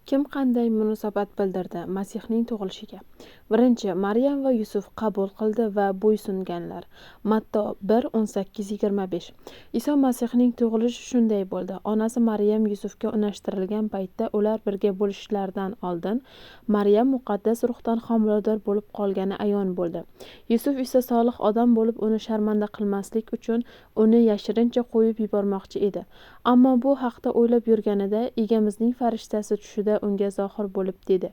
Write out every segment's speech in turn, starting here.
Kim qanday munosabat bildirdi Masihning tug'ilishiga? Birinchi, Maryam va Yusuf qabul qildi va bo'ysunganlar. Matto 1:18-25. Iso Masihning tug'ilishi shunday bo'ldi. Onasi Maryam Yusufga unashtirilgan paytda ular birga bo'lishlaridan oldin Maryam muqaddas ruhdan homilador bo'lib qolgani ayon bo'ldi. Yusuf esa solih odam bo'lib uni sharmanda qilmaslik uchun uni yashirincha qo'yib yubormoqchi edi. Ammo bu haqda o'ylab yurganida egamizning farishtasi tushida unga zohir bo'lib dedi: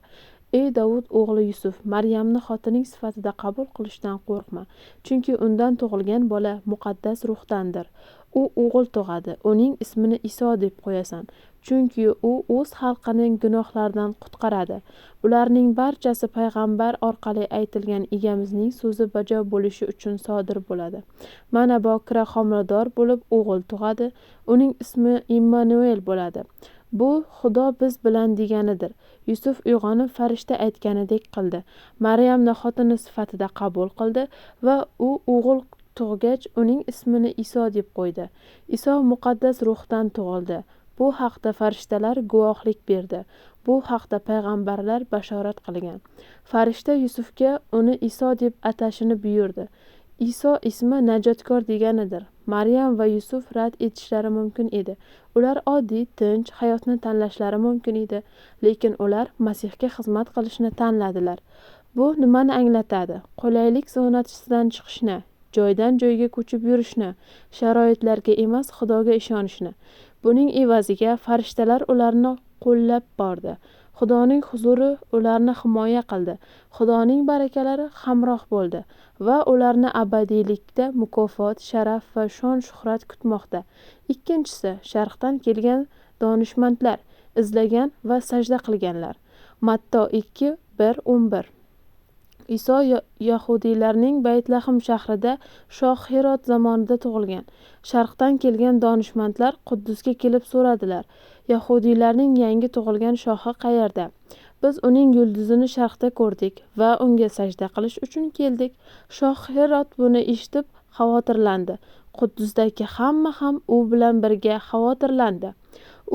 Ey Davud o'g'li Yusuf, Maryamni xotining sifatida qabul qilishdan qo'rqma, chunki undan tug'ilgan bola muqaddas ruhdandir. U o'g'il tug'adi, uning ismini Iso deb qo'yasan, chunki u o'z xalqining gunohlaridan qutqaradi. Bularning barchasi payg'ambar orqali aytilgan egamizning so'zi bajo bo'lishi uchun sodir bo'ladi. Mana bokira homilador bo'lib o'g'il tug'adi, uning ismi Immanuel bo'ladi. Bu Xudo biz bilan deganidir. Yusuf uyg'onib farishta aytganidek qildi. Maryamni xotini sifatida qabul qildi va u o'g'il tug'gach uning ismini Iso deb qo'ydi. Iso muqaddas ruhdan tug'ildi. Bu haqda farishtalar guvohlik berdi. Bu haqda payg'ambarlar bashorat qilgan. Farishta Yusufga uni Iso deb atashini buyurdi. Iso ismi najotkor deganidir. Maryam va Yusuf rad etishlari mumkin edi. Ular oddiy, tinch hayotni tanlashlari mumkin edi, lekin ular Masihga xizmat qilishni tanladilar. Bu nimani anglatadi? Qulaylik zonasidan chiqishni, joydan joyga ko'chib yurishni, sharoitlarga emas, Xudoga ishonishni. Buning evaziga farishtalar ularni qo'llab bordi. Xudoning huzuri ularni himoya qildi. Xudoning barakalari hamroh bo'ldi va ularni abadiylikda mukofot, sharaf va shon-shuhrat kutmoqda. Ikkinchisi, sharqdan kelgan donishmandlar, izlagan va sajda qilganlar. Matto 2:1-11. Iso yahudiylarning Baytlahem shahrida shoh Herod zamonida tug'ilgan. Sharqdan kelgan donishmandlar Quddusga kelib so'radilar: Yahudiylarning yangi tug'ilgan shohi qayerda? Biz uning yulduzini sharqda ko'rdik va unga sajda qilish uchun keldik. Shoh Herod buni eshitib xavotirlandi. Quddusdagi hamma ham u bilan birga xavotirlandi.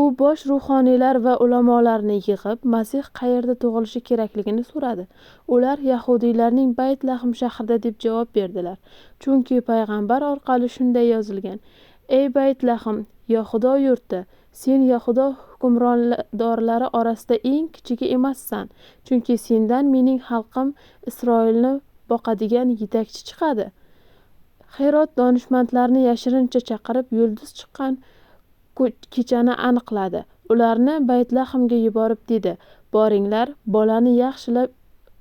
U bosh ruhoniylar va ulamolarni yig'ib, Masih qayerda tug'ilishi kerakligini so'radi. Ular Yahudiylarning Baytlahem shahrida deb javob berdilar. Chunki payg'ambar orqali shunday yozilgan: Ey Baytlahem, Yahudo yurti, sen Yahudo hukmronlari orasida eng kichigi emassan, chunki sendan mening xalqim Isroilni boqadigan yetakchi chiqadi. Herod donishmandlarni yashirincha chaqirib, yulduz chiqqan kechani aniqladi. Ularni Baytlahemga yuborib dedi: Boringlar, bolani yaxshilab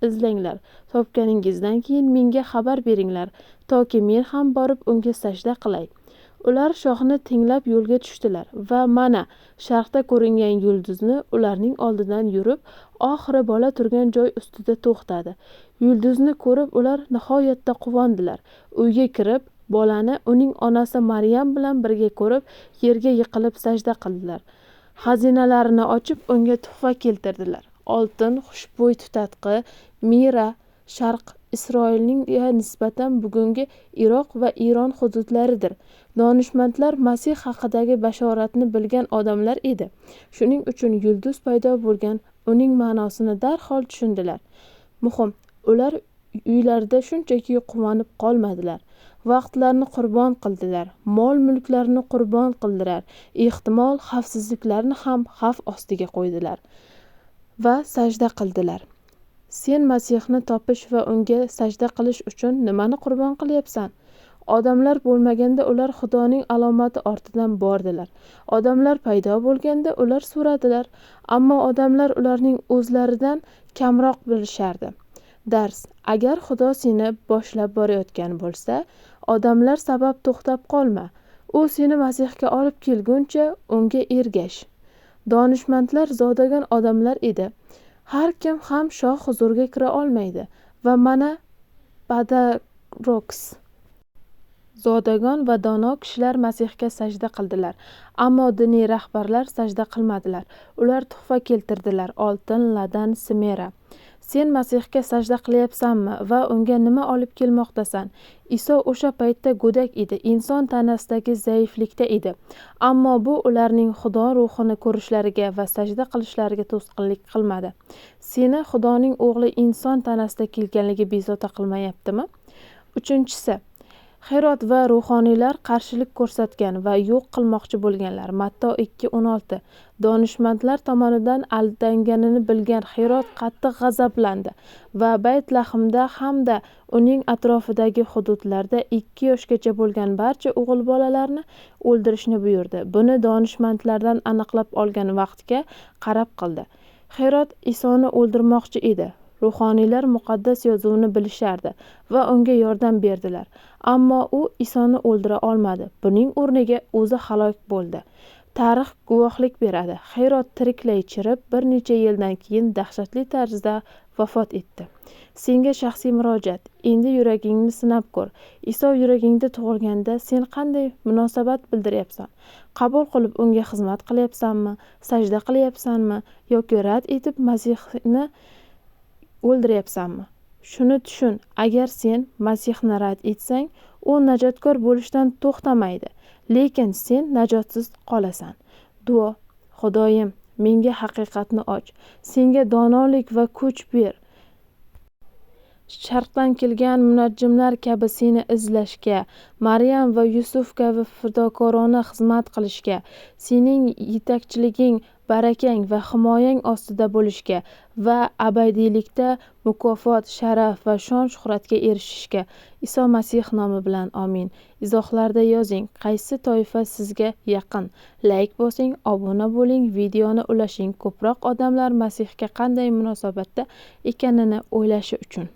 izlanglar. Topganingizdan keyin menga xabar beringlar, toki men ham borib unga sajda qilay. Ular shohni tinglab yo'lga tushdilar va mana sharqda ko'ringan yulduzni ularning oldidan yurib, oxiri bola turgan joy ustida to'xtadi. Yulduzni ko'rib ular nihoyatda quvondilar. Uyga kirib, bolani uning onasi Maryam bilan birga ko'rib, yerga yiqilib sajda qildilar. Xazinalarini ochib unga tuhfa keltirdilar. Oltin, xushbo'y tutatqi, mira, Sharq Isroilga nisbatan bugungi Iroq va Eron hududlaridir. Donishmandlar Masih haqidagi bashoratni bilgan odamlar edi. Shuning uchun yulduz paydo bo'lgan uning ma'nosini darhol tushundilar. Muhim, ular uylarida shunchaki quvonib qolmadilar. Vaqtlarini qurbon qildilar, mol-mulklarini qurbon qildilar, ehtimol xavfsizliklarini ham xavf ostiga qo'ydilar va sajda qildilar. Sen Masihni topish va unga sajda qilish uchun nimani qurbon qilyapsan? Odamlar bo'lmaganda ular Xudoning alomati ortidan bordilar. Odamlar paydo bo'lganda ular so'radilar, ammo odamlar ularning o'zlaridan kamroq bilishardi. Dars: agar Xudo seni boshlab borayotgan bo'lsa, odamlar sabab to'xtab qolma. U seni Masihga olib kelguncha unga ergash. Donishmandlar zodagon odamlar edi. Har kim ham shoh huzuriga kira olmaydi va mana Badaroks zodagon va dono kishilar Masihga sajda qildilar, ammo diniy rahbarlar sajda qilmadilar. Ular tuhfa keltirdilar: oltin, ladan, simera. sen Masihga sajda qilyapsanmi va unga nima olib kelmoqdasan? Iso o'sha paytda go'dak edi, inson tanasidagi zaiflikda edi. Ammo bu ularning Xudo ruhini ko'rishlariga va sajda qilishlariga to'sqinlik qilmadi. Seni Xudoning o'g'li inson tanasida kelganligi bezovta qilmayaptimi? Uchinchisi, Herod va ruhoniylar qarshilik ko'rsatgan va yo'q qilmoqchi bo'lganlar. Matto 2:16. Donishmandlar tomonidan aldanganini bilgan Herod qattiq g'azablandi va Bayt-Lahmda hamda uning atrofidagi hududlarda 2 yoshgacha bo'lgan barcha o'g'il bolalarni o'ldirishni buyurdi. Buni donishmandlardan aniqlab olgan vaqtga qarab qildi. Herod Isoni o'ldirmoqchi edi. Ruhoniylar muqaddas yozuvni bilishardi va unga yordam berdilar. Ammo u Isoni o'ldira olmadi. Buning o'rniga o'zi halok bo'ldi. Tarix guvohlik beradi. Herod tiriklay chirib, bir necha yildan keyin dahshatli tarzda vafot etdi. Senga shaxsiy murojaat. Endi yuragingni sinab ko'r. Iso yuragingda tug'ilganda sen qanday munosabat bildiryapsan? Qabul qilib unga xizmat qilyapsanmi? Sajda qilyapsanmi? Yoki rad etib Masihni o'ldiryapsanmi? Shuni tushun, agar sen Masihni rad etsang, u najotkor bo'lishdan to'xtamaydi, lekin sen najotsiz qolasan. Duo: Xudoyim, menga haqiqatni och, senga donolik va kuch ber. Sharqdan kelgan munajjimlar kabi seni izlashga, Maryam va Yusuf kabi fidokorona xizmat qilishga, sening yetakchiliging, barakang va himoyang ostida bo'lishga va abadiylikda mukofot, sharaf va shon-shuhratga erishishga. Iso Masih nomi bilan amin. Izohlarda yozing, qaysi toifa sizga yaqin. Layk bosing, obuna bo'ling, videoni ulashing. Ko'proq odamlar Masihga qanday munosabatda ekanini o'ylashi uchun.